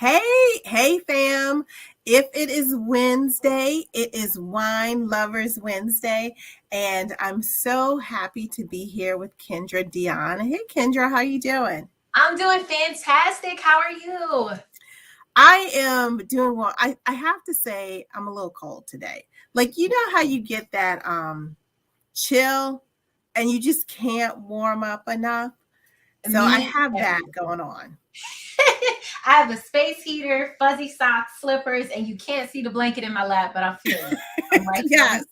Hey, fam. If it is Wednesday, it is Wine Lovers Wednesday, and I'm so happy to be here with Kindra Dionne. Hey, Kindra, how you doing? I'm doing fantastic. How are you? I am doing well. I have to say I'm a little cold today. Like, you know how you get that chill and you just can't warm up enough? So I Me, have that everything. going on. I have a space heater, fuzzy socks, slippers, and you can't see the blanket in my lap, but I feel you. I'm right there with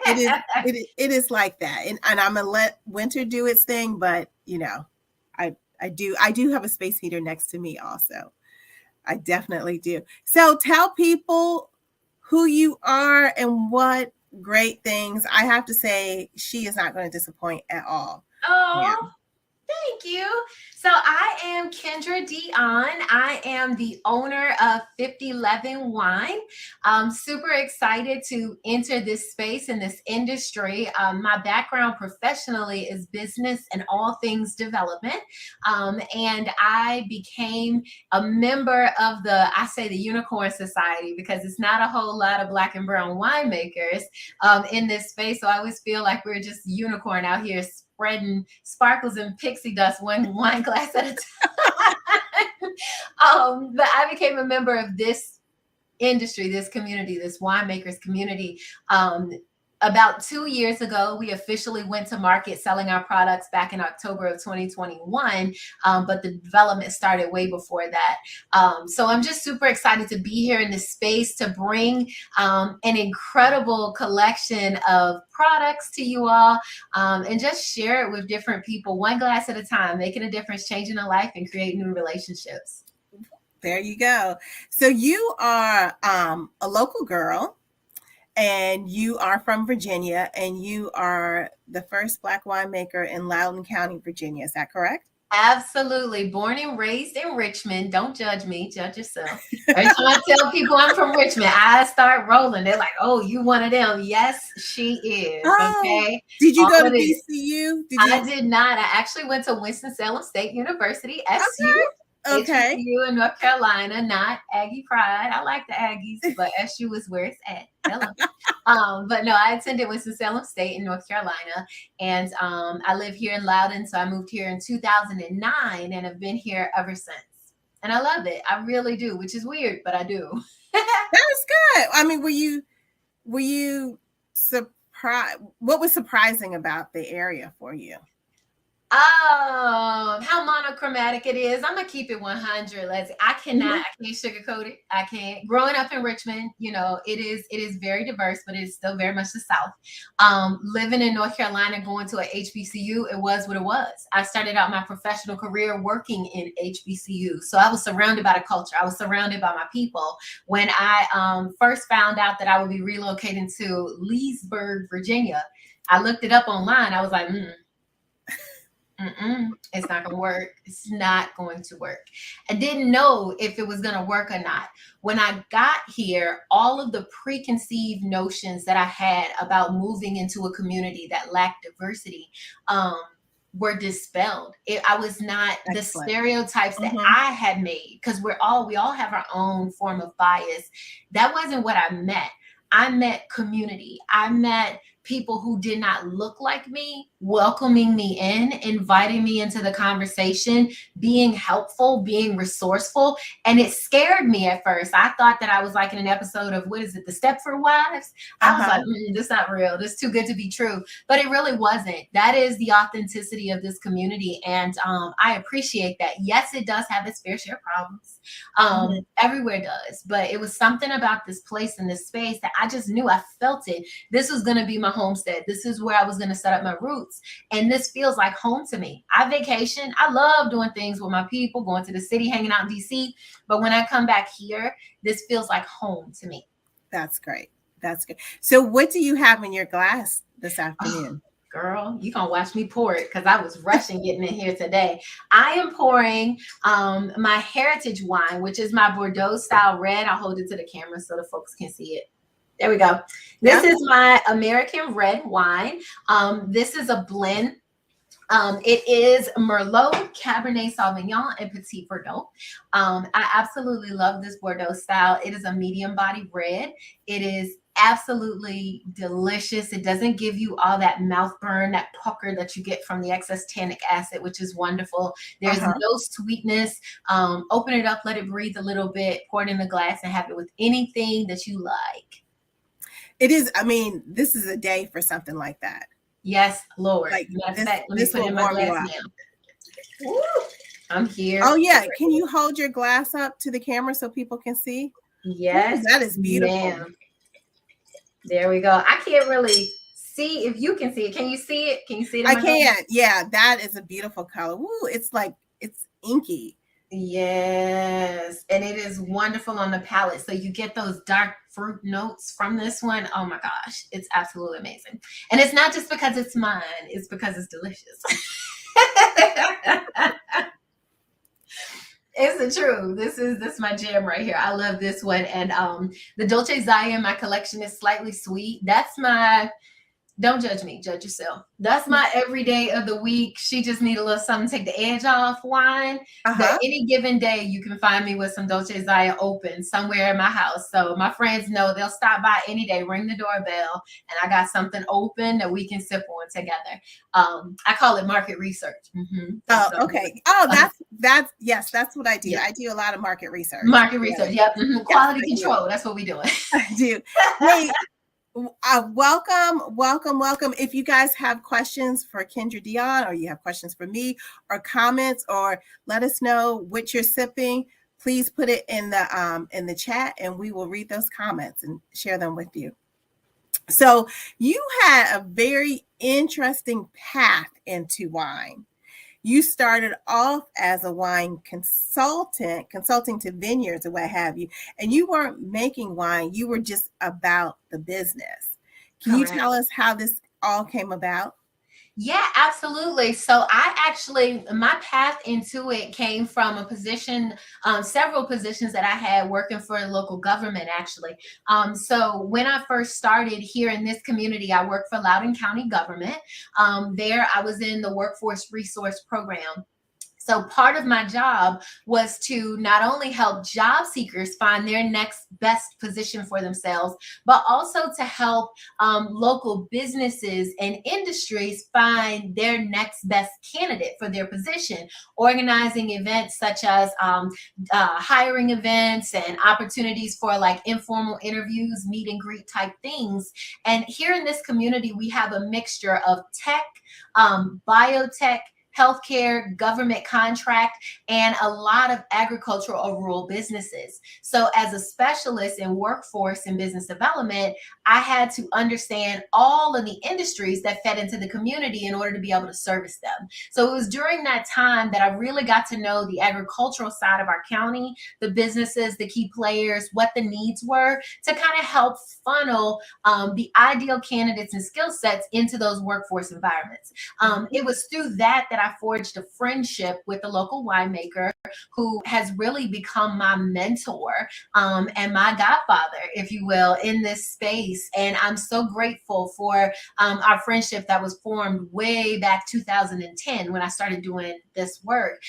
Yes. you. It is like that, and I'm gonna let winter do its thing, but I do have a space heater next to me also. I definitely do. So tell people who you are and what great things. I have to say, she is not going to disappoint at all. Yeah. Oh, thank you. So I am Kindra Dionne. I am the owner of 50 Leven Wine. I'm super excited to enter this space in this industry. My background professionally is business and all things development. And I became a member of I say the Unicorn Society because it's not a whole lot of black and brown winemakers in this space. So I always feel like we're just unicorn out here spreading sparkles and pixie dust one wine glass at a time. But I became a member of this industry, this community, this winemakers community. About 2 years ago, we officially went to market selling our products back in October of 2021, but the development started way before that. So I'm just super excited to be here in this space to bring an incredible collection of products to you all and just share it with different people, one glass at a time, making a difference, changing a life, and create new relationships. There you go. So you are a local girl, and you are from Virginia, and you are the first Black winemaker in Loudoun County, Virginia. Is that correct? Absolutely. Born and raised in Richmond. Don't judge me, judge yourself. Every time I tell people I'm from Richmond, I start rolling. They're like, oh, you one of them. Yes, she is. Oh, Okay. did you All go to it is. VCU? Did I you? did not. I actually went to Winston-Salem State University, SU, Okay. Okay. HBCU in North Carolina, not Aggie Pride. I like the Aggies, but SU is where it's at. Hello. But no, I attended Winston-Salem State in North Carolina, and I live here in Loudoun. So I moved here in 2009 and have been here ever since. And I love it. I really do, which is weird, but I do. That's good. I mean, were you surprised? What was surprising about the area for you? How monochromatic it is. I'm gonna keep it 100. I Mhm. can't sugarcoat it. I can't. Growing up in Richmond, it is very diverse, but it's still very much the South. Living in North Carolina, going to a HBCU, it was what it was. I started out my professional career working in HBCU, so I was surrounded by the culture. I was surrounded by my people. When I first found out that I would be relocating to Leesburg, Virginia, I looked it up online. I was like, it's not going to work. It's not going to work. I didn't know if it was going to work or not. When I got here, all of the preconceived notions that I had about moving into a community that lacked diversity um, were dispelled. I was not the Excellent. stereotypes that Hmm. I had made because we all have our own form of bias. That wasn't what I met. I met community. I met people who did not look like me, welcoming me in, inviting me into the conversation, being helpful, being resourceful. And it scared me at first. I thought that I was like in an episode of, what is it, The Stepford Wives? I was Uh-huh. like, this is not real. This is too good to be true. But it really wasn't. That is the authenticity of this community. And I appreciate that. Yes, it does have its fair share of problems. Hmm. Everywhere does. But it was something about this place and this space that I just knew. I felt it. This was going to be my homestead. This is where I was going to set up my roots. And this feels like home to me. I vacation. I love doing things with my people, going to the city, hanging out in DC. But when I come back here, this feels like home to me. That's great. That's good. So what do you have in your glass this Oh, afternoon? girl, you gonna watch me pour it because I was rushing getting in here today. I am pouring my heritage wine, which is my Bordeaux style red. I'll hold it to the camera so the folks can see it. There we go. This Yep. is my American red wine. This is a blend It is Merlot, Cabernet Sauvignon, and Petit Verdot. I absolutely love this Bordeaux style. It is a medium body red. It is absolutely delicious. It doesn't give you all that mouth burn, that pucker that you get from the excess tannic acid, which is wonderful. There's no sweetness. Open it up, let it breathe a little bit, pour it in a glass, and have it with anything that you like. It is, I mean, this is a day for something like that. Yes, Lord. Like, Matter of fact, let me put it in my glass now. Woo, I'm here. Oh, yeah. Can you hold your glass up to the camera so people can see? Yes. Ooh, that is beautiful. Ma'am. There we go. I can't really see if you can see it. Can you see it? Can you see it? I can. Yeah, that is a beautiful color. Ooh, it's like, it's inky. Yes. And it is wonderful on the palate. So you get those dark fruit notes from this one. Oh my gosh. It's absolutely amazing. And it's not just because it's mine. It's because it's delicious. It's the truth. This is my jam right here. I love this one. And the Dolce Zaya in my collection is slightly sweet. That's my, don't judge me, judge yourself. That's my everyday of the week. She just need a little something to take the edge off wine. But any given day, you can find me with some Dolce Zaya open somewhere in my house. So my friends know they'll stop by any day, ring the doorbell, and I got something open that we can sip on together. I call it market research. Oh, okay. Oh, yes, that's what I do. Yeah. I do a lot of market research. Market research, yep. Quality control. That's what we do. I do. Hey, welcome. If you guys have questions for Kindra Dionne, or you have questions for me, or comments, or let us know what you're sipping, please put it in the chat, and we will read those comments and share them with you. So you had a very interesting path into wine. You started off as a wine consulting to vineyards and what have you, and you weren't making wine, you were just about the business. Can you tell us how this all came about? Yeah, absolutely. So my path into it came from a position, several positions that I had working for local government, actually. So when I first started here in this community, I worked for Loudoun County government. There I was in the workforce resource program. So part of my job was to not only help job seekers find their next best position for themselves, but also to help local businesses and industries find their next best candidate for their position, organizing events such as hiring events and opportunities for like informal interviews, meet and greet type things. And here in this community, we have a mixture of tech, biotech, healthcare, government contract, and a lot of agricultural or rural businesses. So as a specialist in workforce and business development, I had to understand all of the industries that fed into the community in order to be able to service them. So it was during that time that I really got to know the agricultural side of our county, the businesses, the key players, what the needs were, to kind of help funnel the ideal candidates and skill sets into those workforce environments. It was through that I forged a friendship with a local winemaker who has really become my mentor and my godfather, if you will, in this space. And I'm so grateful for our friendship that was formed way back 2010 when I started doing this work.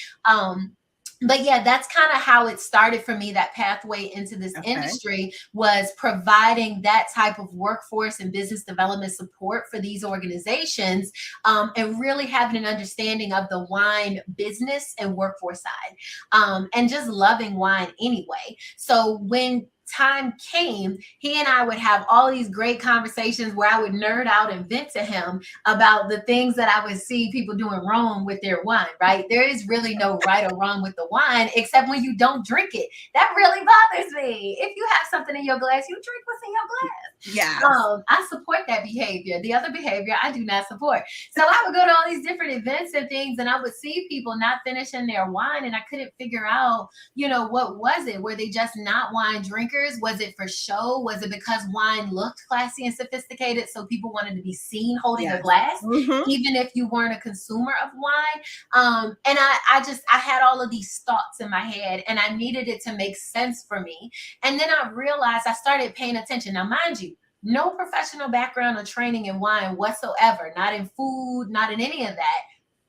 But yeah, that's kind of how it started for me. That pathway into this industry was providing that type of workforce and business development support for these organizations, and really having an understanding of the wine business and workforce side, and just loving wine anyway. So when time came, he and I would have all these great conversations where I would nerd out and vent to him about the things that I would see people doing wrong with their wine, right? There is really no right or wrong with the wine, except when you don't drink it. That really bothers me. If you have something in your glass, you drink what's in your glass. Yeah. I support that behavior. The other behavior, I do not support. So I would go to all these different events and things, and I would see people not finishing their wine, and I couldn't figure out, what was it? Were they just not wine drinkers? Was it for show? Was it because wine looked classy and sophisticated, so people wanted to be seen holding a glass, even if you weren't a consumer of wine? And I had all of these thoughts in my head, and I needed it to make sense for me. And then I realized I started paying attention. Now, mind you, no professional background or training in wine whatsoever, not in food, not in any of that.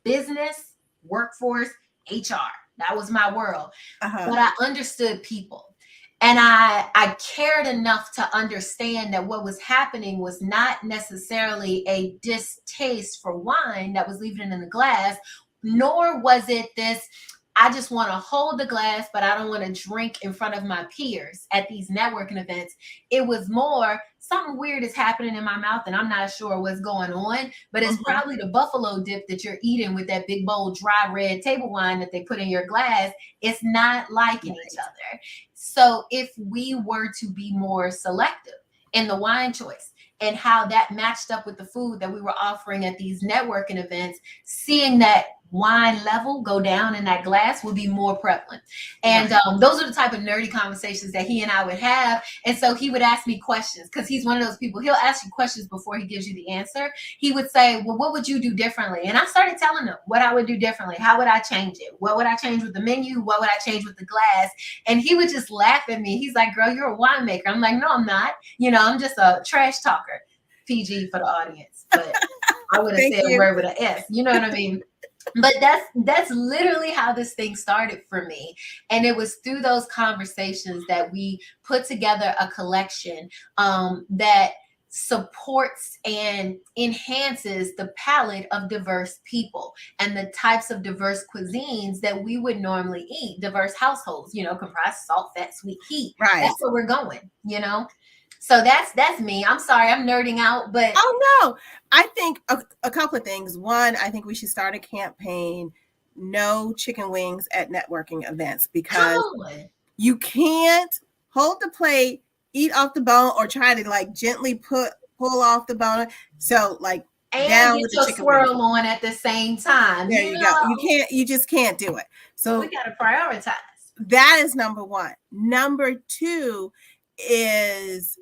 business, workforce, HR. That was my world. Uh-huh. But I understood people. And I cared enough to understand that what was happening was not necessarily a distaste for wine that was leaving it in the glass, nor was it this, I just want to hold the glass, but I don't want to drink in front of my peers at these networking events. It was more, something weird is happening in my mouth and I'm not sure what's going on, but it's probably the buffalo dip that you're eating with that big bowl dry red table wine that they put in your glass. It's not liking each other. So if we were to be more selective in the wine choice and how that matched up with the food that we were offering at these networking events, seeing that wine level go down in that glass would be more prevalent. And those are the type of nerdy conversations that he and I would have. And so he would ask me questions because he's one of those people, he'll ask you questions before he gives you the answer. He would say, well, what would you do differently? And I started telling him what I would do differently. How would I change it? What would I change with the menu? What would I change with the glass? And he would just laugh at me. He's like, girl, you're a winemaker. I'm like, no, I'm not. You know, I'm just a trash talker. PG for the audience. But I would have said a word with an S. You know what I mean? But that's literally how this thing started for me. And it was through those conversations that we put together a collection that supports and enhances the palate of diverse people and the types of diverse cuisines that we would normally eat. Diverse households, you know, comprise salt, fat, sweet, heat. Right. That's where we're going, you know? So that's me. I'm sorry, I'm nerding out, but no, I think a couple of things. One, I think we should start a campaign: no chicken wings at networking events, because you can't hold the plate, eat off the bone, or try to like gently pull off the bone. So like and down get with your the chicken swirl wings on at the same time. There you go. You just can't do it. So we gotta prioritize. That is number one. Number two is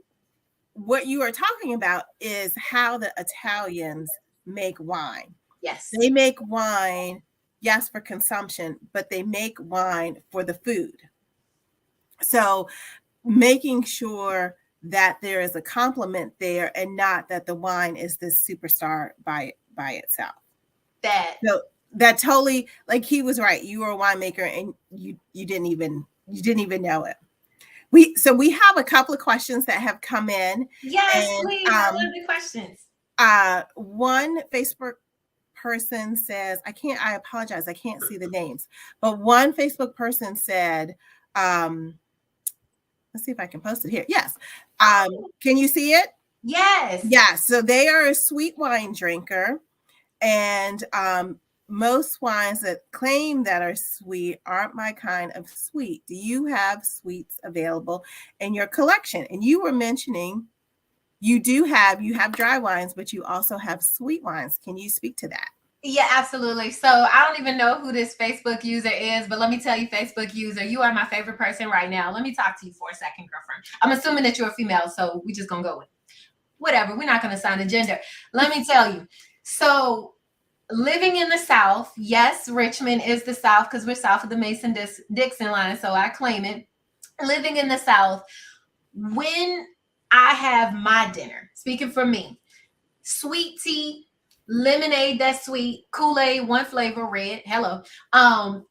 what you are talking about is how the Italians make wine. Yes. They make wine, yes, for consumption, but they make wine for the food. So making sure that there is a complement there and not that the wine is this superstar by itself. That totally, like, he was right. You were a winemaker and you didn't even know it. We have a couple of questions that have come in. Yes, please. I love the questions. One Facebook person says, I apologize, I can't see the names, but one Facebook person said, let's see if I can post it here. Yes. Can you see it? Yes. Yeah. So they are a sweet wine drinker, and most wines that claim that are sweet aren't my kind of sweet. Do you have sweets available in your collection? And you were mentioning you have dry wines, but you also have sweet wines. Can you speak to that? Yeah, absolutely. So I don't even know who this Facebook user is, but let me tell you, Facebook user, you are my favorite person right now. Let me talk to you for a second, girlfriend. I'm assuming that you're a female, so we just gonna go with it. Whatever. We're not gonna assign a gender. Let me tell you. So living in the South, yes, Richmond is the South because we're south of the Mason-Dixon line, so I claim it. Living in the South, when I have my dinner, speaking for me, sweet tea, lemonade that's sweet, Kool-Aid, one flavor, red, hello.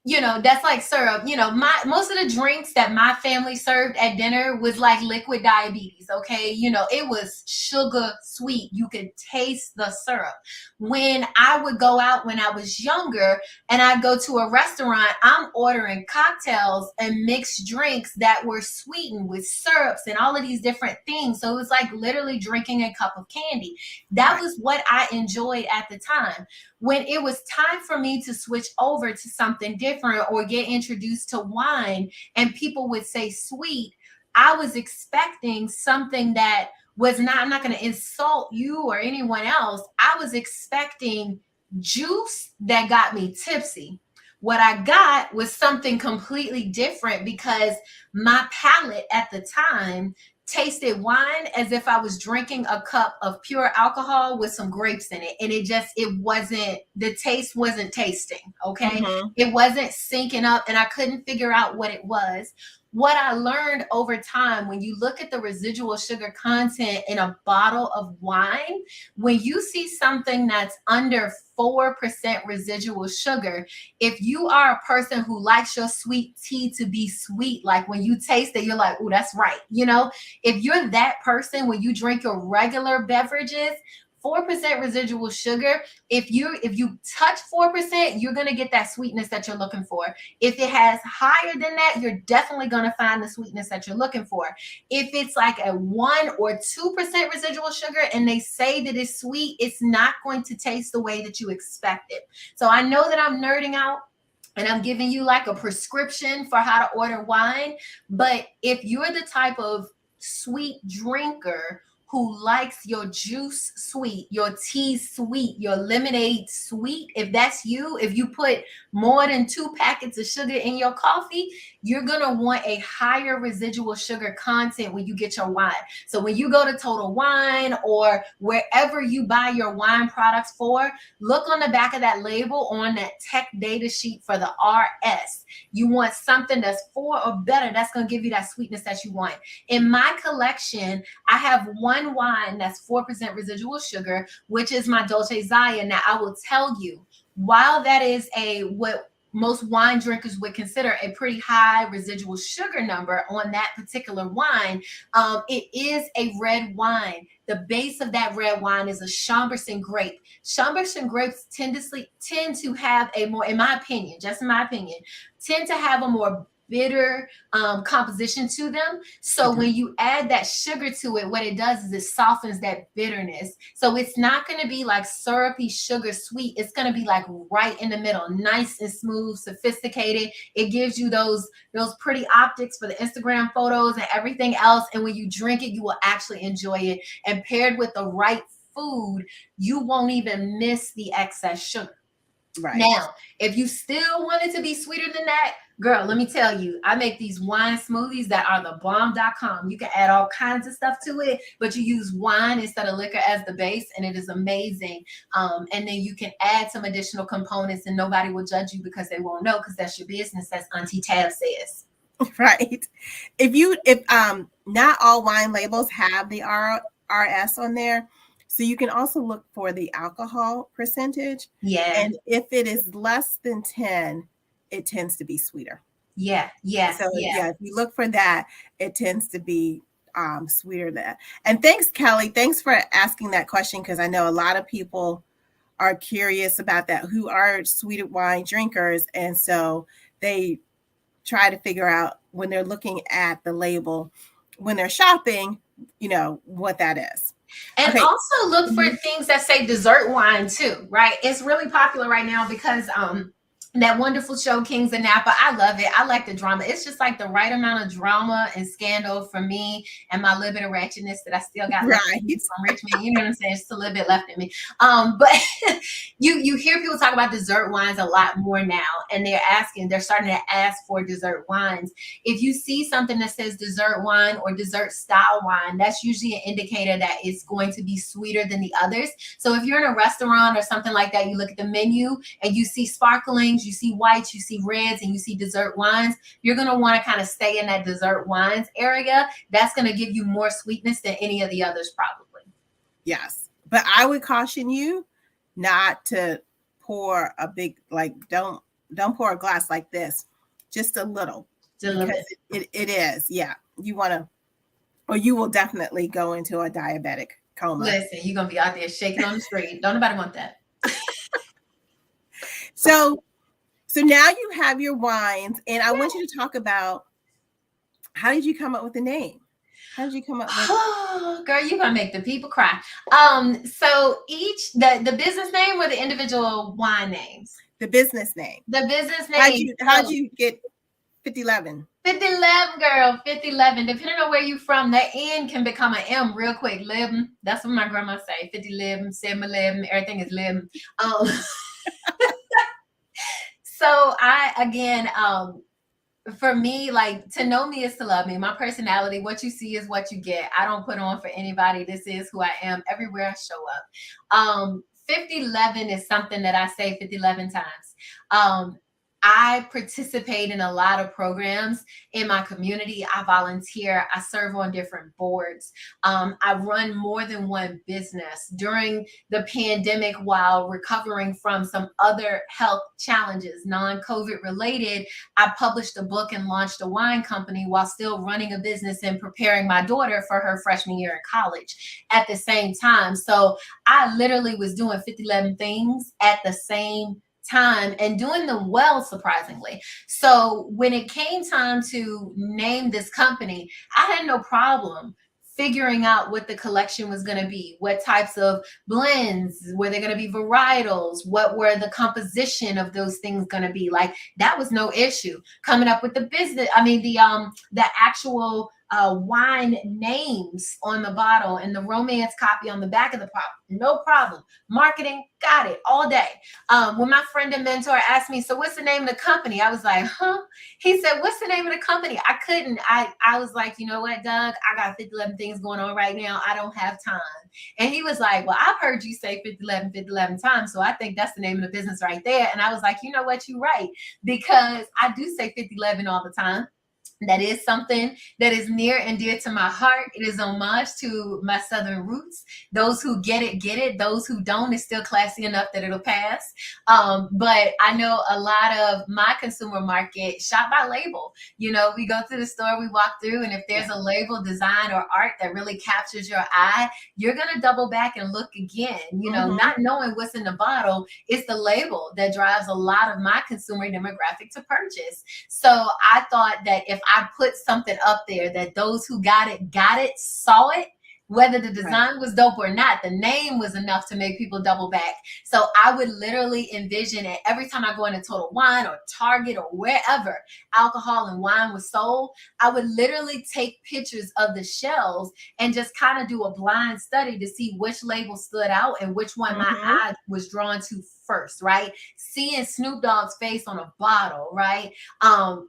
You know, that's like syrup. You know, most of the drinks that my family served at dinner was like liquid diabetes, okay? You know, it was sugar sweet. You could taste the syrup. When I would go out when I was younger and I'd go to a restaurant, I'm ordering cocktails and mixed drinks that were sweetened with syrups and all of these different things. So it was like literally drinking a cup of candy. That was what I enjoyed at the time. When it was time for me to switch over to something different or get introduced to wine and people would say sweet, I was expecting something that was not, I'm not going to insult you or anyone else. I was expecting juice that got me tipsy. What I got was something completely different because my palate at the time tasted wine as if I was drinking a cup of pure alcohol with some grapes in it. And the taste wasn't tasting. Okay. Mm-hmm. It wasn't syncing up and I couldn't figure out what it was. what I learned over time, when you look at the residual sugar content in a bottle of wine, when you see something that's under 4% residual sugar, if you are a person who likes your sweet tea to be sweet, like when you taste it, you're like, oh, that's right. You know, if you're that person, when you drink your regular beverages, 4% residual sugar, if you touch 4%, you're going to get that sweetness that you're looking for. If it has higher than that, you're definitely going to find the sweetness that you're looking for. If it's like a 1 or 2% residual sugar and they say that it's sweet, it's not going to taste the way that you expect it. So I know that I'm nerding out and I'm giving you like a prescription for how to order wine, but if you're the type of sweet drinker who likes your juice sweet, your tea sweet, your lemonade sweet, if that's you, if you put more than 2 packets of sugar in your coffee, you're going to want a higher residual sugar content when you get your wine. So when you go to Total Wine or wherever you buy your wine products for, look on the back of that label on that tech data sheet for the RS. You want something that's 4 or better. That's going to give you that sweetness that you want. In my collection, I have one wine that's 4% residual sugar, which is my Dolce Zaya. Now, I will tell you, while that is what most wine drinkers would consider a pretty high residual sugar number on that particular wine, it is a red wine. The base of that red wine is a Chambourcin grape. Chambourcin grapes tend to have a more, in my opinion, just in my opinion, tend to have a more bitter composition to them. So when you add that sugar to it, what it does is it softens that bitterness. So it's not going to be like syrupy sugar sweet. It's going to be like right in the middle, nice and smooth, sophisticated. It gives you those pretty optics for the Instagram photos and everything else. And when you drink it, you will actually enjoy it. And paired with the right food, you won't even miss the excess sugar. Right. Now, if you still want it to be sweeter than that, girl, let me tell you, I make these wine smoothies that are the bomb.com. You can add all kinds of stuff to it, but you use wine instead of liquor as the base, and it is amazing. And then you can add some additional components, and nobody will judge you because they won't know, because that's your business, as Auntie Tab says. Right. If not all wine labels have the RS on there, so you can also look for the alcohol percentage. Yeah. And if it is less than 10, it tends to be sweeter. Yeah. So if you look for that, it tends to be sweeter than that. And thanks, Kelly. Thanks for asking that question, because I know a lot of people are curious about that, who are sweeter wine drinkers. And so they try to figure out, when they're looking at the label, when they're shopping, what that is. And also look for things that say dessert wine too, right? It's really popular right now because that wonderful show, Kings of Napa, I love it. I like the drama. It's just like the right amount of drama and scandal for me and my little bit of ratchetness that I still got left in me from Richmond. You know what I'm saying? Just a little bit left in me. But you hear people talk about dessert wines a lot more now, and they're starting to ask for dessert wines. If you see something that says dessert wine or dessert style wine, that's usually an indicator that it's going to be sweeter than the others. So if you're in a restaurant or something like that, you look at the menu and you see sparklings, you see whites, you see reds, and you see dessert wines, you're going to want to kind of stay in that dessert wines area. That's going to give you more sweetness than any of the others, probably. Yes. But I would caution you not to pour a big, don't pour a glass like this, just a little. Because it is. Yeah. You want to, or you will definitely go into a diabetic coma. Listen, you're going to be out there shaking on the street. Don't nobody want that. So now you have your wines, and I want you to talk about, how did you come up with the name? How did you come up with? Oh, girl, you're gonna make the people cry. So each the business name or the individual wine names? The business name. The business name. How'd you get 50 Leven? 50 Leven, girl. 50 Leven. Depending on where you're from, that N can become an M real quick. Leven. That's what my grandma say. 50 Leven, 7-Eleven, everything is Leven. So for me, like, to know me is to love me. My personality, what you see is what you get. I don't put on for anybody. This is who I am everywhere I show up. 50 Leven is something that I say 50 11 times. I participate in a lot of programs in my community. I volunteer. I serve on different boards. I run more than one business. During the pandemic, while recovering from some other health challenges, non-COVID related, I published a book and launched a wine company while still running a business and preparing my daughter for her freshman year in college at the same time. So I literally was doing 50 11 things at the same time and doing them well, surprisingly. So when it came time to name this company, I had no problem figuring out what the collection was going to be, what types of blends, were there going to be varietals, what were the composition of those things going to be. Like, that was no issue. Coming up with the business, the actual wine names on the bottle and the romance copy on the back of the bottle, no problem. Marketing, got it all day. When my friend and mentor asked me, so what's the name of the company? I was like, huh? He said, what's the name of the company? I was like, you know what, Doug, I got 50 11 things going on right now. I don't have time. And he was like, well, I've heard you say 50 11 times. So I think that's the name of the business right there. And I was like, you know what, you're right. Because I do say 50 11 all the time. That is something that is near and dear to my heart. It is homage to my Southern roots. Those who get it, get it. Those who don't, is still classy enough that it'll pass. But I know a lot of my consumer market shop by label. You know, we go through the store, we walk through, and if there's a label, design, or art that really captures your eye, you're going to double back and look again. You know, not knowing what's in the bottle, it's the label that drives a lot of my consumer demographic to purchase. So I thought that if I put something up there that those who got it, saw it, whether the design was dope or not, the name was enough to make people double back. So I would literally envision it every time I go into Total Wine or Target or wherever alcohol and wine was sold. I would literally take pictures of the shelves and just kind of do a blind study to see which label stood out and which one my eye was drawn to first, right? Seeing Snoop Dogg's face on a bottle, right,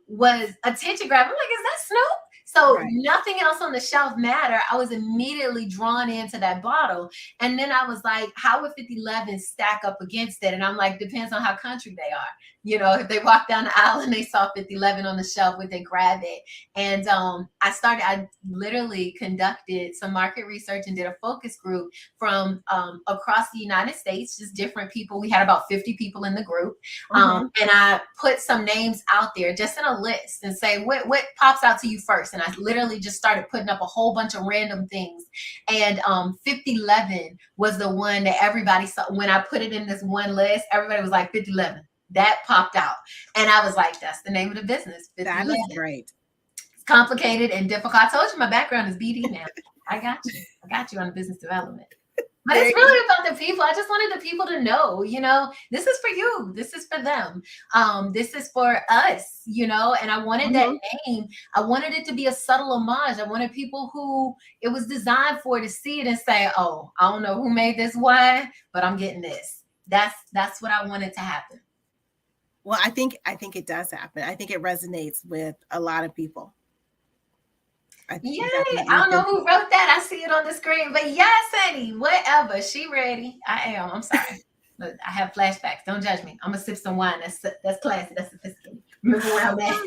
was attention grabbing. I'm like, is that Snoop? So nothing else on the shelf mattered. I was immediately drawn into that bottle. And then I was like, how would 50 11 stack up against it? And I'm like, depends on how country they are. You know, if they walk down the aisle and they saw 50 11 on the shelf, would they grab it? And I literally conducted some market research and did a focus group from across the United States, just different people. We had about 50 people in the group. And I put some names out there just in a list and say, what pops out to you first? And I literally just started putting up a whole bunch of random things. And 50 11 was the one that everybody saw. When I put it in this one list, everybody was like, 50 11. That popped out. And I was like, that's the name of the business. That is great. It's complicated and difficult. I told you my background is BD now. I got you on the business development. But it's really about the people. I just wanted the people to know, you know, this is for you. This is for them. This is for us, you know, and I wanted that name. I wanted it to be a subtle homage. I wanted people who it was designed for to see it and say, oh, I don't know who made this wine, but I'm getting this. That's what I wanted to happen. Well, I think it does happen. I think it resonates with a lot of people. I don't know who wrote that. I see it on the screen, but yes, honey, whatever. She ready. I am. I'm sorry. Look, I have flashbacks. Don't judge me. I'm gonna sip some wine. That's classy. That's sophisticated. Remember where I'm at?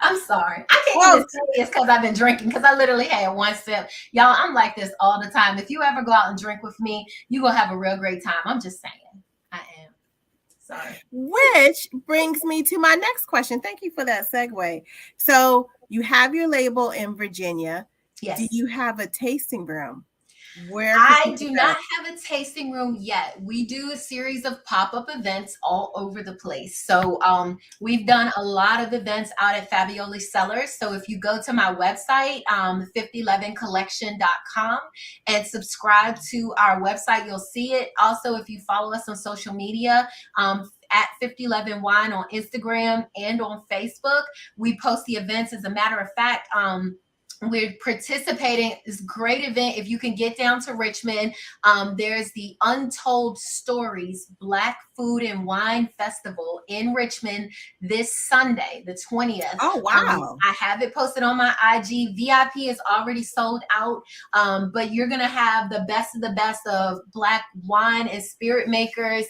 I'm sorry. I can't even say it's because I've been drinking, because I literally had one sip. Y'all, I'm like this all the time. If you ever go out and drink with me, you're gonna have a real great time. I'm just saying. I am. Sorry. Which brings me to my next question. Thank you for that segue. So you have your label in Virginia. Yes. Do you have a tasting room? I do not have a tasting room yet. We do a series of pop-up events all over the place. So we've done a lot of events out at Fabioli Cellars. So if you go to my website, 5011collection.com, and subscribe to our website, you'll see it. Also, if you follow us on social media, at 50 11 Wine on Instagram and on Facebook, we post the events. As a matter of fact, we're participating in this great event. If you can get down to Richmond, there's the Untold Stories Black Food and Wine Festival in Richmond this Sunday, the 20th. Oh, wow. I have it posted on my IG. VIP is already sold out, but you're going to have the best of Black wine and spirit makers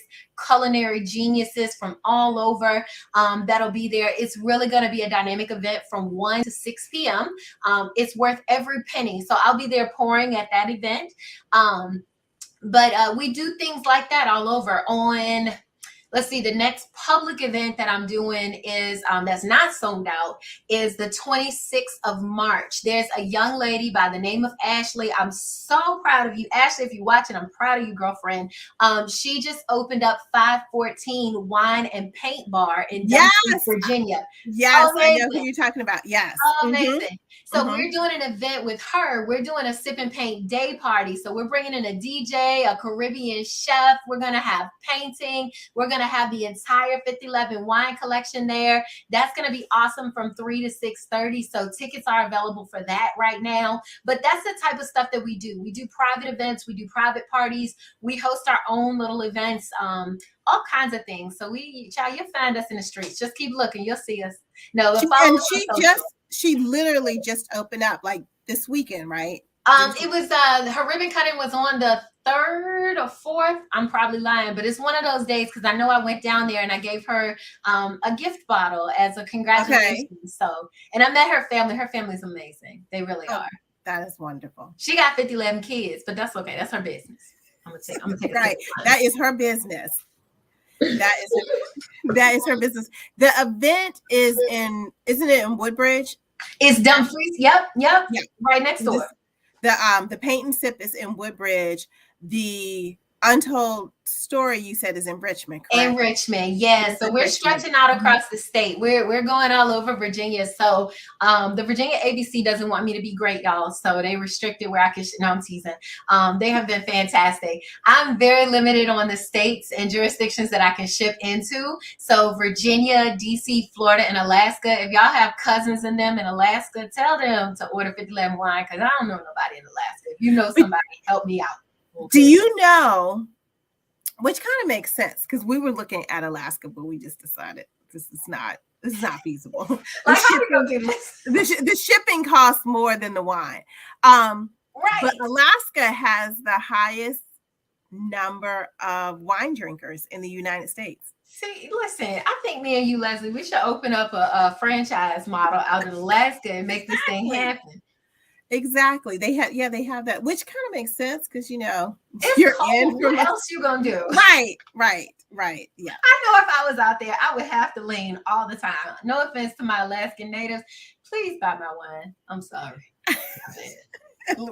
culinary geniuses from all over that'll be there. It's really going to be a dynamic event from 1 to 6 p.m. It's worth every penny. So I'll be there pouring at that event. But we do things like that all over. On, let's see, the next public event that I'm doing is that's not sold out is the 26th of March. There's a young lady by the name of Ashley. I'm so proud of you, Ashley. If you're watching, I'm proud of you, girlfriend. She just opened up 514 Wine and Paint Bar in Dumfries, Virginia. Yes, I know who you're talking about. Yes. Amazing. So we're doing an event with her. We're doing a sip and paint day party. So we're bringing in a DJ, a Caribbean chef. We're going to have painting. We're going to have the entire 50 Leven wine collection there. That's going to be awesome from 3 to 6:30. So tickets are available for that right now. But that's the type of stuff that we do. We do private events. We do private parties. We host our own little events. All kinds of things. So child, you'll find us in the streets. Just keep looking. You'll see us. No, she literally just opened up like this weekend, right? It was her ribbon cutting was on the 3rd or 4th. I'm probably lying, but it's one of those days because I know I went down there and I gave her a gift bottle as a congratulations. Okay. So, and I met her family. Her family's amazing. They really are. That is wonderful. She got 50 Leven kids, but that's okay. That's her business. I'm gonna take right. That is her business. That is her business. The event is isn't it in Woodbridge? It's Dumfries. Yep. Right next door. The paint and sip is in Woodbridge. The Untold Story you said is in Richmond, correct? In Richmond, yes. So we're stretching out across the state. We're going all over Virginia. So the Virginia ABC doesn't want me to be great, y'all. So they restricted where I can. No, I'm teasing. They have been fantastic. I'm very limited on the states and jurisdictions that I can ship into. So Virginia, DC, Florida, and Alaska. If y'all have cousins in them in Alaska, tell them to order 50 Leven wine because I don't know nobody in Alaska. If you know somebody, help me out. Do you know, which kind of makes sense because we were looking at Alaska, but we just decided this is not feasible. Like, how we gonna do this? The shipping costs more than the wine. Right. But Alaska has the highest number of wine drinkers in the United States. See, listen, I think me and you, Leslie, we should open up a franchise model out in Alaska and make this thing happen. Exactly. They have that, which kind of makes sense because it's you're cold. In. What else you gonna do? Right. Yeah. I know if I was out there, I would have to lean all the time. No offense to my Alaskan natives. Please buy my wine. I'm sorry.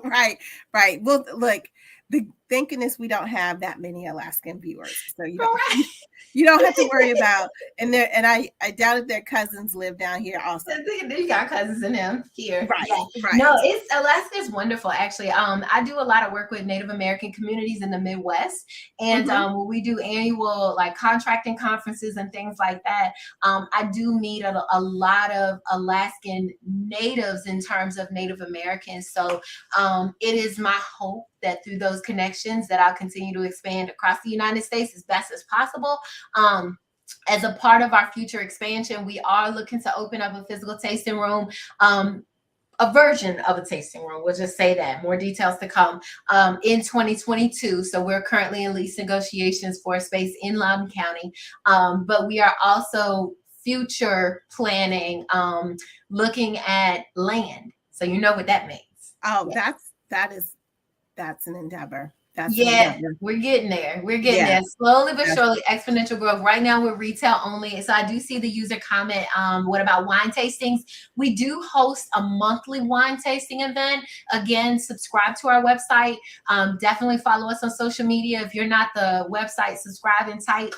Right. Well, look, the thinking is we don't have that many Alaskan viewers, so you don't have to worry about. And I doubt if their cousins live down here also. You got cousins in them here, right? Yeah. Right. No, Alaska is wonderful. Actually, I do a lot of work with Native American communities in the Midwest, and when we do annual like contracting conferences and things like that, I do meet a lot of Alaskan natives in terms of Native Americans. So it is my hope that through those connections that I'll continue to expand across the United States as best as possible. As a part of our future expansion, we are looking to open up a physical tasting room, a version of a tasting room. We'll just say that. More details to come in 2022. So we're currently in lease negotiations for a space in Loudoun County. But we are also future planning, looking at land. So you know what that means. Oh, yeah. That's an endeavor. We're getting there. We're getting there. Slowly but surely, exponential growth. Right now, we're retail only. So I do see the user comment. What about wine tastings? We do host a monthly wine tasting event. Again, subscribe to our website. Definitely follow us on social media. If you're not the website subscribe and type,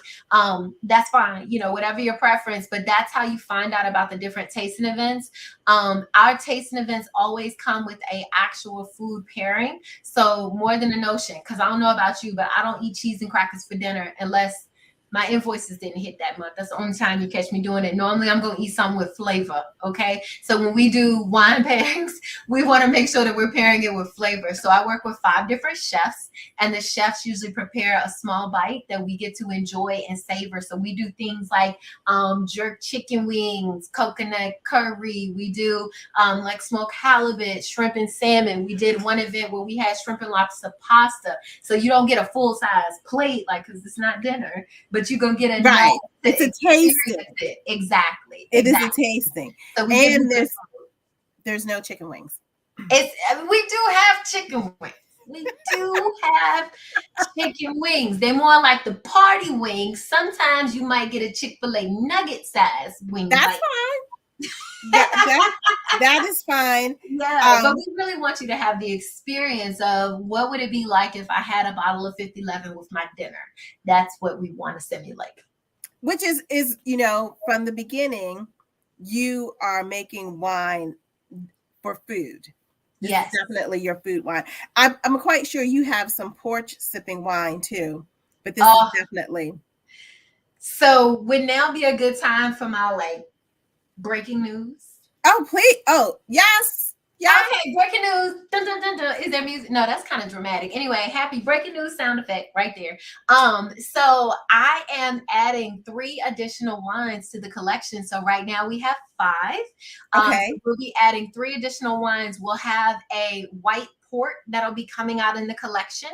that's fine. Whatever your preference. But that's how you find out about the different tasting events. Our tasting events always come with an actual food pairing. So more than a notion. Because I don't know about you, but I don't eat cheese and crackers for dinner unless my invoices didn't hit that month. That's the only time you catch me doing it. Normally, I'm going to eat something with flavor, okay? So when we do wine pairings, we want to make sure that we're pairing it with flavor. So I work with 5 different chefs, and the chefs usually prepare a small bite that we get to enjoy and savor. So we do things like jerk chicken wings, coconut curry. We do like smoked halibut, shrimp and salmon. We did one event where we had shrimp and lobster pasta. So you don't get a full-size plate, because it's not dinner, but but you're gonna get a right. night It's a tasting. it. Exactly. It is a tasting. So and there's no chicken wings. We do have chicken wings. We do have chicken wings. They're more like the party wings. Sometimes you might get a Chick-fil-A nugget size wing. That's fine. that is fine. Yeah, but we really want you to have the experience of what would it be like if I had a bottle of 50 Leven with my dinner. That's what we want to simulate. Which is from the beginning, you are making wine for food. This yes, is definitely your food wine. I'm quite sure you have some porch sipping wine too, but this is definitely. So would now be a good time for my breaking news? Oh, please. Oh, yes. Yeah. Okay, breaking news. Dun, dun, dun, dun. Is there music? No, that's kind of dramatic. Anyway, happy breaking news sound effect right there. So I am adding 3 additional wines to the collection. So right now we have 5. Okay. So we'll be adding 3 additional wines. We'll have a white port that'll be coming out in the collection.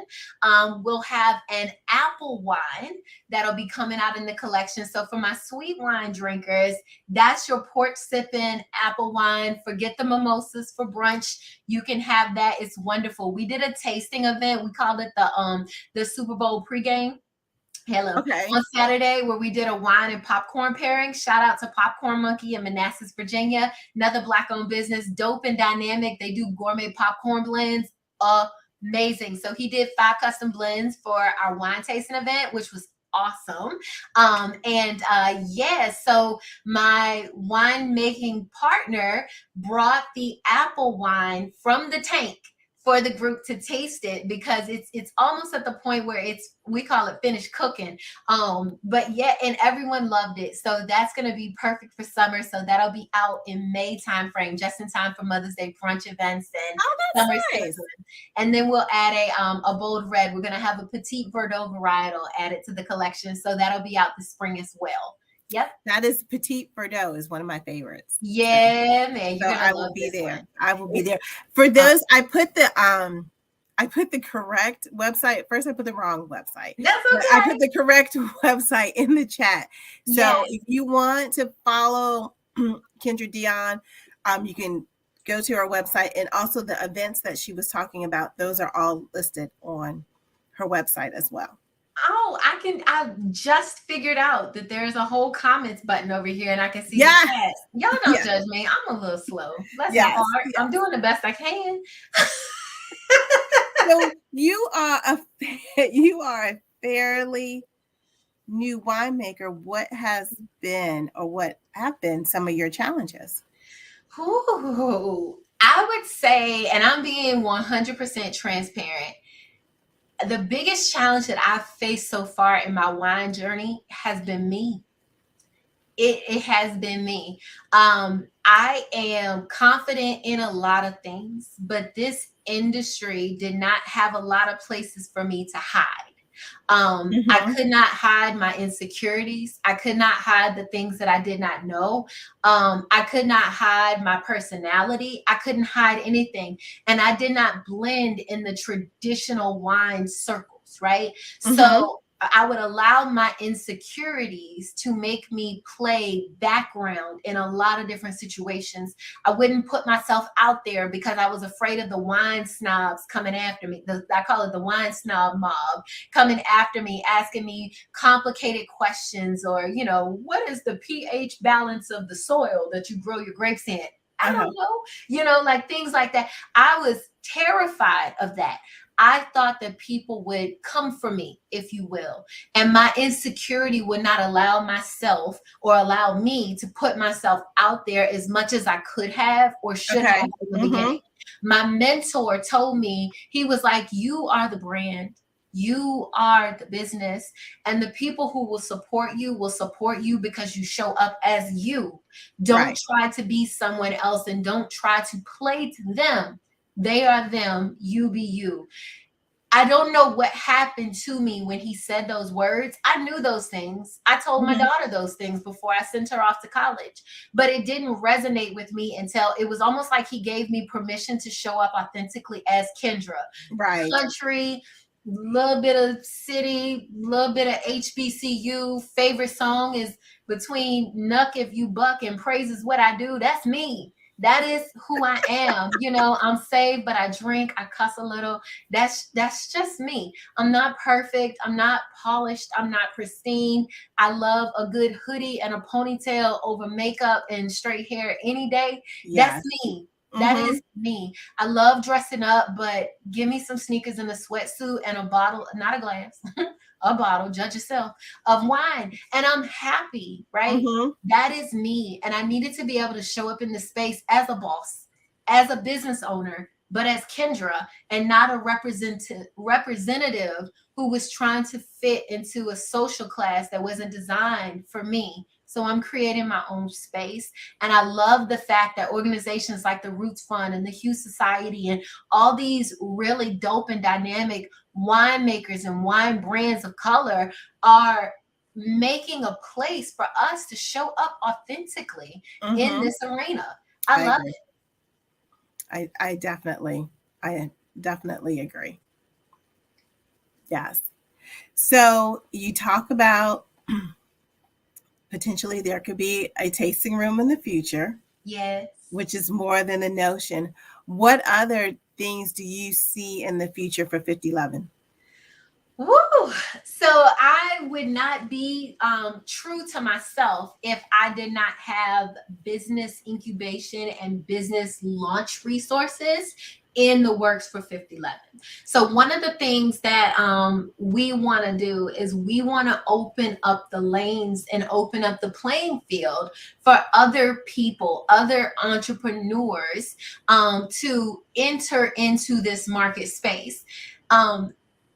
We'll have an apple wine that'll be coming out in the collection. So for my sweet wine drinkers, that's your porch sipping apple wine. Forget the mimosas for brunch. You can have that. It's wonderful. We did a tasting event. We called it the Super Bowl pregame. Okay. On Saturday, where we did a wine and popcorn pairing. Shout out to Popcorn Monkey in Manassas, Virginia. Another Black-owned business, dope and dynamic. They do gourmet popcorn blends. Amazing. So he did 5 custom blends for our wine tasting event, which was awesome. So my winemaking partner brought the apple wine from the tank for the group to taste it, because it's almost at the point where we call it finished cooking. And everyone loved it. So that's going to be perfect for summer. So that'll be out in May timeframe, just in time for Mother's Day brunch events and summer season. And then we'll add a bold red. We're going to have a Petite Verdot varietal added to the collection. So that'll be out this spring as well. Yep. That is Petite Verdot is one of my favorites. Yeah, man. So I will be there. I will be there. For those, I put the correct website. First, I put the wrong website. That's okay. I put the correct website in the chat. So if you want to follow Kindra Dionne, you can go to our website, and also the events that she was talking about. Those are all listed on her website as well. Oh, I just figured out that there's a whole comments button over here, and I can see the chat. Y'all don't judge me. I'm a little slow. That's not hard. I'm doing the best I can. So you are a fairly new winemaker. What has been, or what have been, some of your challenges? Ooh, I would say, and I'm being 100% transparent, the biggest challenge that I've faced so far in my wine journey has been me. It has been me. I am confident in a lot of things, but this industry did not have a lot of places for me to hide. I could not hide my insecurities. I could not hide the things that I did not know. I could not hide my personality. I couldn't hide anything. And I did not blend in the traditional wine circles, right? So I would allow my insecurities to make me play background in a lot of different situations. I wouldn't put myself out there because I was afraid of the wine snobs coming after me. I call it the wine snob mob coming after me, asking me complicated questions, or, what is the pH balance of the soil that you grow your grapes in? I don't know, things like that. I was terrified of that. I thought that people would come for me, if you will, and my insecurity would not allow myself or allow me to put myself out there as much as I could have or should have in the beginning. My mentor told me, he was like, you are the brand. You are the business, and the people who will support you because you show up as you. Don't try to be someone else, and don't try to play to them. They are them, you be you. I don't know what happened to me when he said those words. I knew those things. I told my daughter those things before I sent her off to college, but it didn't resonate with me until it was almost like he gave me permission to show up authentically as Kindra. Right. Country, little bit of city, little bit of HBCU. Favorite song is Between Nuck If You Buck and Praise Is What I Do. That's me. That is who I am. You know, I'm saved, but I drink, I cuss a little. That's just me. I'm not perfect. I'm not polished. I'm not pristine. I love a good hoodie and a ponytail over makeup and straight hair any day. That's Yes. me. That is me. I love dressing up, but give me some sneakers and a sweatsuit and a bottle, not a glass, a bottle, judge yourself, of wine. And I'm happy, right? Mm-hmm. That is me. And I needed to be able to show up in this space as a boss, as a business owner, but as Kindra and not a representative who was trying to fit into a social class that wasn't designed for me. So I'm creating my own space. And I love the fact that organizations like the Roots Fund and the Hugh Society and all these really dope and dynamic winemakers and wine brands of color are making a place for us to show up authentically in this arena. I love agree. it. I definitely agree. Yes. So you talk about potentially there could be a tasting room in the future. Yes. Which is more than a notion. What other things do you see in the future for 50 Leven? Woo! So I would not be true to myself if I did not have business incubation and business launch resources in the works for 50 Leven. So one of the things that we want to do is we want to open up the lanes and open up the playing field for other people, other entrepreneurs to enter into this market space.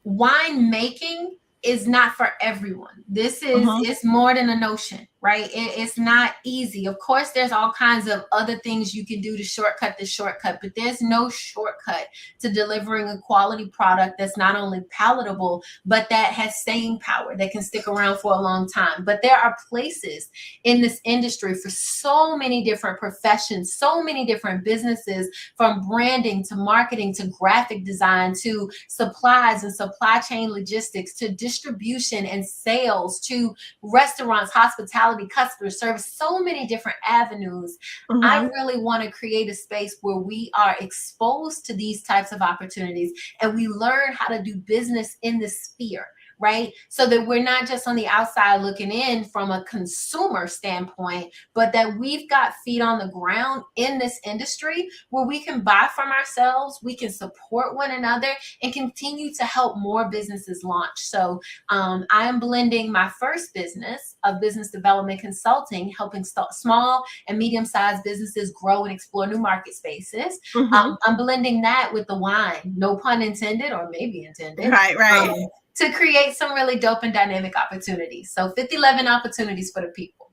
Wine making is not for everyone. This is it's more than a notion, right? It's not easy. Of course, there's all kinds of other things you can do to shortcut the shortcut, but there's no shortcut to delivering a quality product that's not only palatable, but that has staying power, that can stick around for a long time. But there are places in this industry for so many different professions, so many different businesses, from branding to marketing to graphic design to supplies and supply chain logistics to distribution and sales to restaurants, hospitality, customer service, so many different avenues. I really want to create a space where we are exposed to these types of opportunities and we learn how to do business in this sphere, right? So that we're not just on the outside looking in from a consumer standpoint, but that we've got feet on the ground in this industry where we can buy from ourselves, we can support one another, and continue to help more businesses launch. So I am blending my first business of business development consulting, helping small and medium-sized businesses grow and explore new market spaces. I'm blending that with the wine, no pun intended, or maybe intended. Right. To create some really dope and dynamic opportunities. So 50 Leven opportunities for the people.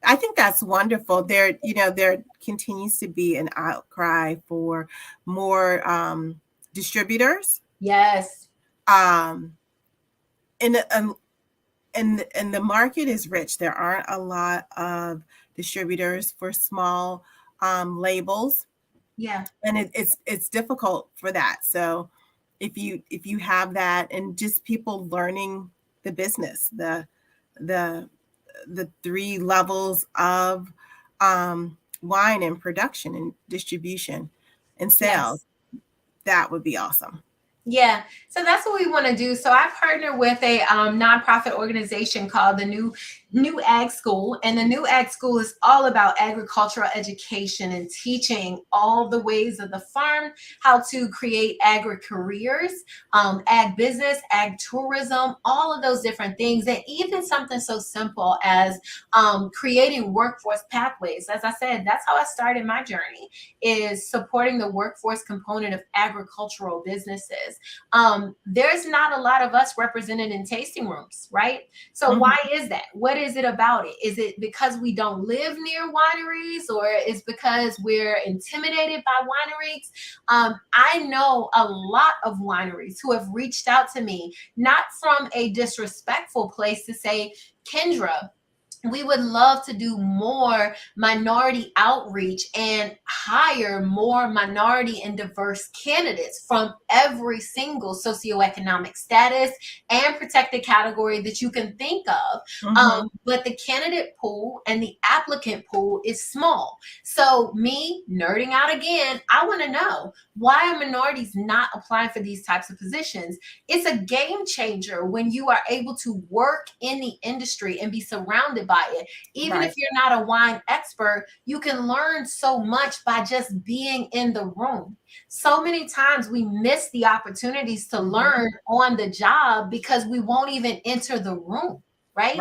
I think that's wonderful. There continues to be an outcry for more distributors. Yes. And the market is rich. There aren't a lot of distributors for small labels. Yeah. And it's difficult for that. So if you have that, and just people learning the business, the 3 levels of wine and production and distribution and sales, that would be awesome. Yeah, so that's what we want to do. So I partner with a nonprofit organization called the New Ag School, and the New Ag School is all about agricultural education and teaching all the ways of the farm, how to create agri careers, ag business, ag tourism, all of those different things, and even something so simple as creating workforce pathways. As I said, that's how I started my journey, is supporting the workforce component of agricultural businesses. There's not a lot of us represented in tasting rooms, right? So why is that? What is it about it? Is it because we don't live near wineries, or is because we're intimidated by wineries? I know a lot of wineries who have reached out to me, not from a disrespectful place to say, Kindra, we would love to do more minority outreach and hire more minority and diverse candidates from every single socioeconomic status and protected category that you can think of. But the candidate pool and the applicant pool is small. So me nerding out again, I want to know, why are minorities not applying for these types of positions? It's a game changer when you are able to work in the industry and be surrounded by it. Even if you're not a wine expert, you can learn so much by just being in the room. So many times we miss the opportunities to learn on the job because we won't even enter the room. Right.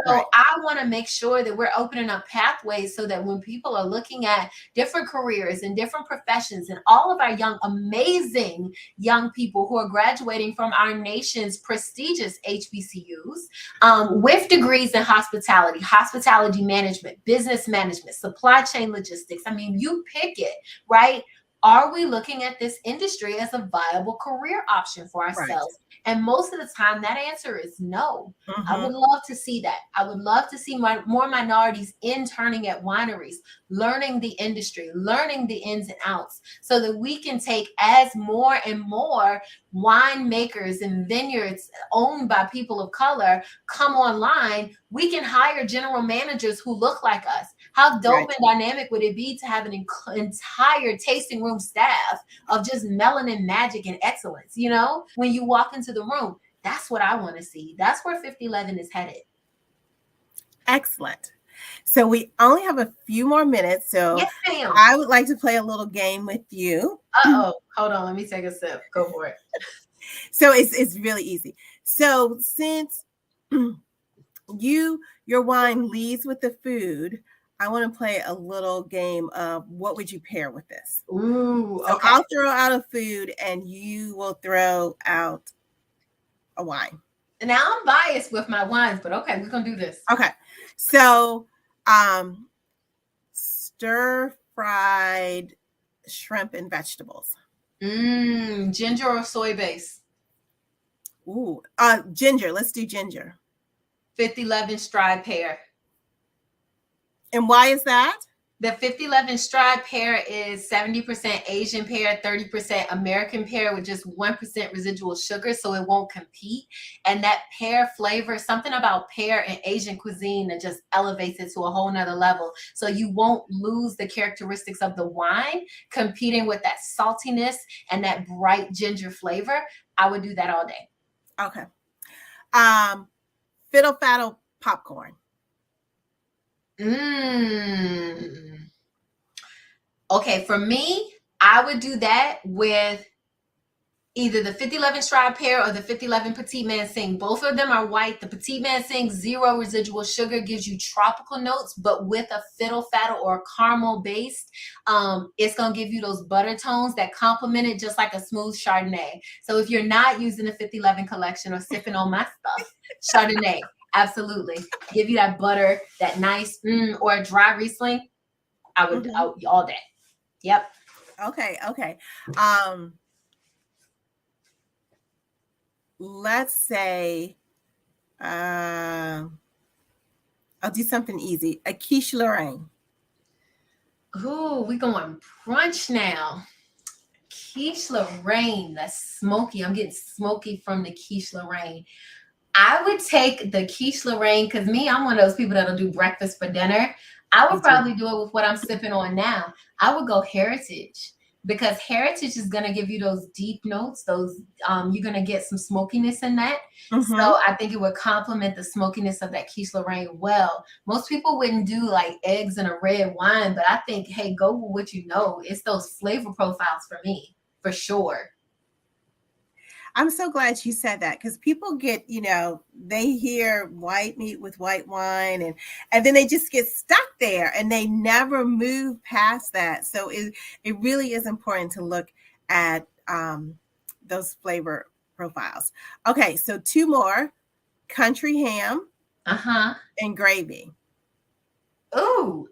So I want to make sure that we're opening up pathways so that when people are looking at different careers and different professions, and all of our young, amazing young people who are graduating from our nation's prestigious HBCUs with degrees in hospitality management, business management, supply chain logistics. I mean, you pick it, right? Are we looking at this industry as a viable career option for ourselves? And most of the time, that answer is no. I would love to see that. I would love to see more minorities interning at wineries, learning the industry, learning the ins and outs, so that we can take as more and more winemakers and vineyards owned by people of color come online. We can hire general managers who look like us. How dope and dynamic would it be to have an entire tasting room staff of just melanin magic and excellence, you know, when you walk into the room? That's what I want to see. That's where 50 Leven is headed. Excellent. So we only have a few more minutes. So yes, ma'am. I would like to play a little game with you. Uh-oh. Hold on. Let me take a sip. Go for it. So it's really easy. So since your wine leads with the food, I want to play a little game of what would you pair with this? Ooh, so I'll throw out a food and you will throw out a wine. Now I'm biased with my wines, but okay, we're gonna do this. Okay. So stir fried shrimp and vegetables. Ginger or soy base? Ooh, ginger. Let's do ginger. 50 Leven stride pear. And why is that? The 50 Leven stride pear is 70% Asian pear, 30% American pear with just 1% residual sugar, so it won't compete. And that pear flavor, something about pear and Asian cuisine that just elevates it to a whole nother level. So you won't lose the characteristics of the wine competing with that saltiness and that bright ginger flavor. I would do that all day. Okay. Fiddle faddle popcorn. Okay, for me, I would do that with either the 50 Leven stride pear or the 50 Leven petite mansing. Both of them are white. The petite mansing, 0 residual sugar, gives you tropical notes, but with a fiddle faddle or caramel based, it's gonna give you those butter tones that complement it just like a smooth Chardonnay. So if you're not using the 50 Leven collection or sipping on my stuff, Chardonnay. Absolutely. Give you that butter, that nice, or a dry Riesling. I would all day. Yep. Okay. Let's say, I'll do something easy. A quiche Lorraine. Ooh, we going brunch now. Quiche Lorraine. That's smoky. I'm getting smoky from the quiche Lorraine. I would take the quiche Lorraine because I'm one of those people that'll do breakfast for dinner. I would probably do it with what I'm sipping on now. I would go heritage because heritage is going to give you those deep notes. Those you're going to get some smokiness in that. So I think it would complement the smokiness of that quiche Lorraine well. Most people wouldn't do like eggs in a red wine, but I think, hey, go with what you know. It's those flavor profiles for me, for sure. I'm so glad you said that because people get, they hear white meat with white wine and then they just get stuck there and they never move past that. So it really is important to look at those flavor profiles. Okay, so 2 more: country ham and gravy. Oh,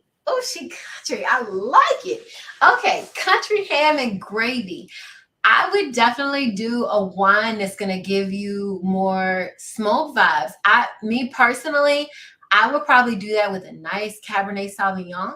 she country. I like it. Okay, country ham and gravy. I would definitely do a wine that's going to give you more smoke vibes. Me personally, I would probably do that with a nice Cabernet Sauvignon,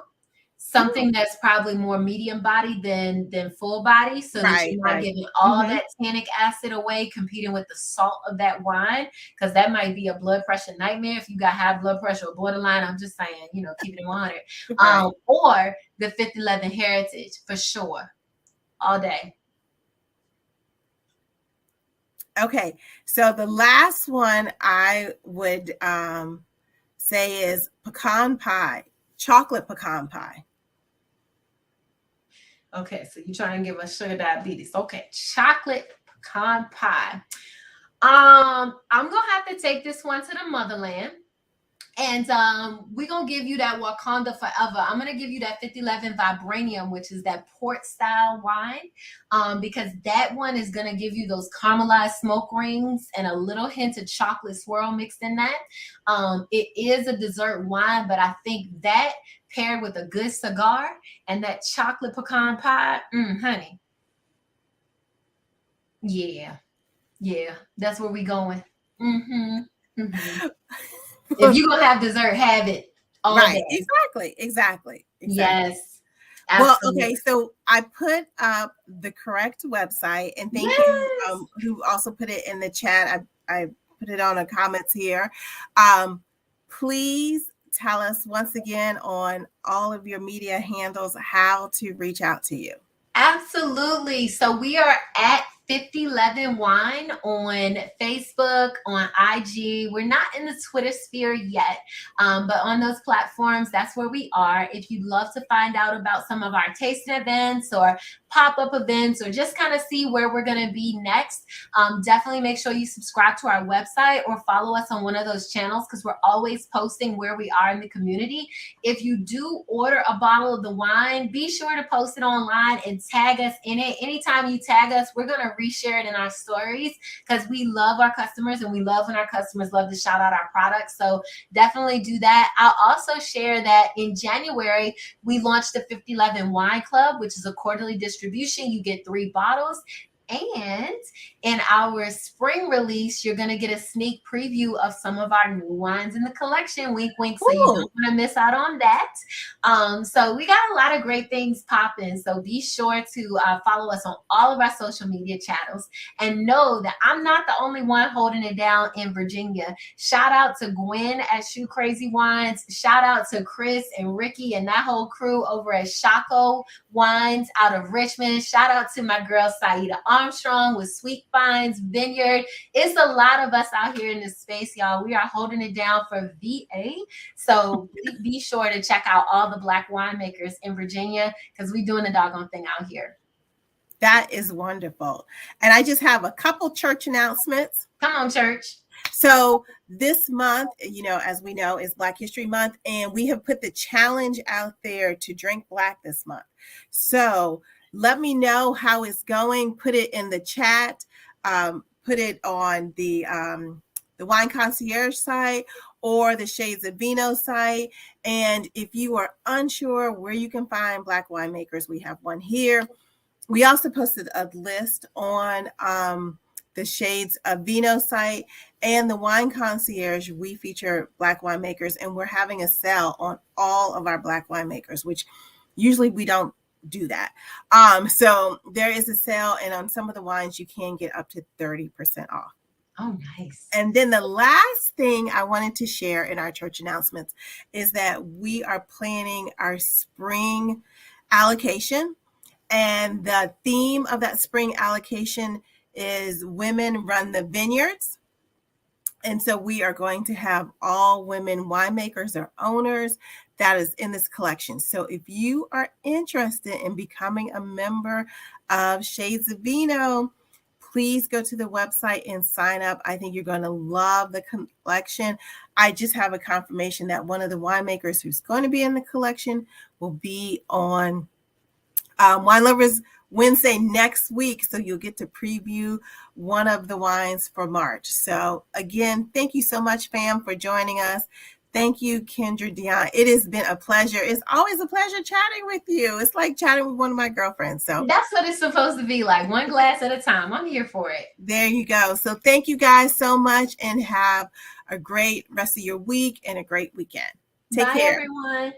something that's probably more medium body than full body, so that you're not giving all that tannic acid away, competing with the salt of that wine, because that might be a blood pressure nightmare if you got high blood pressure or borderline. I'm just saying, keep it in 100. Or the 50 Leven Heritage, for sure, all day. Okay, so the last one I would say is pecan pie, chocolate pecan pie. Okay, so you're trying to give us sugar diabetes. Okay, chocolate pecan pie. I'm gonna have to take this one to the motherland. And we're going to give you that Wakanda Forever. I'm going to give you that 50 Leven Vibranium, which is that port style wine, because that one is going to give you those caramelized smoke rings and a little hint of chocolate swirl mixed in that. It is a dessert wine, but I think that paired with a good cigar and that chocolate pecan pie, honey. Yeah, that's where we going. If you're going to have dessert, have it all day. Exactly. Yes. Absolutely. Well, okay, so I put up the correct website, and thank you who also put it in the chat. I put it on the comments here. Please tell us once again on all of your media handles how to reach out to you. Absolutely. So we are at 50 Leven Wine on Facebook, on IG. We're not in the Twitter sphere yet, but on those platforms, that's where we are. If you'd love to find out about some of our tasting events or pop-up events, or just kind of see where we're going to be next, definitely make sure you subscribe to our website or follow us on one of those channels, because we're always posting where we are in the community. If you do order a bottle of the wine, be sure to post it online and tag us in it. Anytime you tag us, we're going to reshare it in our stories, because we love our customers and we love when our customers love to shout out our products. So definitely do that. I'll also share that in January, we launched the 50 Leven Wine Club, which is a quarterly distribution. You get 3 bottles. And in our spring release, you're going to get a sneak preview of some of our new wines in the collection. Wink, wink. So you don't want to miss out on that. So we got a lot of great things popping. So be sure to follow us on all of our social media channels, and know that I'm not the only one holding it down in Virginia. Shout out to Gwen at Shoe Crazy Wines. Shout out to Chris and Ricky and that whole crew over at Shaco Wines out of Richmond. Shout out to my girl Saida Armstrong with Sweet Finds Vineyard. It's a lot of us out here in this space, y'all. We are holding it down for VA. So be sure to check out all the Black winemakers in Virginia, because we're doing the doggone thing out here. That is wonderful. And I just have a couple church announcements. Come on, church. So this month, as we know, is Black History Month, and we have put the challenge out there to drink Black this month. So let me know how it's going. Put it in the chat. Put it on the Wine Concierge site or the Shades of Vino site. And if you are unsure where you can find Black winemakers, we have one here. We also posted a list on the Shades of Vino site and the Wine Concierge. We feature Black winemakers, and we're having a sale on all of our Black winemakers, which usually we don't do that. So there is a sale, and on some of the wines you can get up to 30% off. Oh, nice. And then the last thing I wanted to share in our church announcements is that we are planning our spring allocation, and the theme of that spring allocation is Women Run the Vineyards. And so we are going to have all women winemakers or owners that is in this collection. So if you are interested in becoming a member of Shades of Vino, please go to the website and sign up. I think you're going to love the collection. I just have a confirmation that one of the winemakers who's going to be in the collection will be on Wine Lovers Wednesday next week. So you'll get to preview one of the wines for March. So again, thank you so much, fam, for joining us. Thank you, Kindra Dionne. It has been a pleasure. It's always a pleasure chatting with you. It's like chatting with one of my girlfriends. So that's what it's supposed to be like, one glass at a time. I'm here for it. There you go. So thank you guys so much and have a great rest of your week and a great weekend. Take care. Bye, everyone.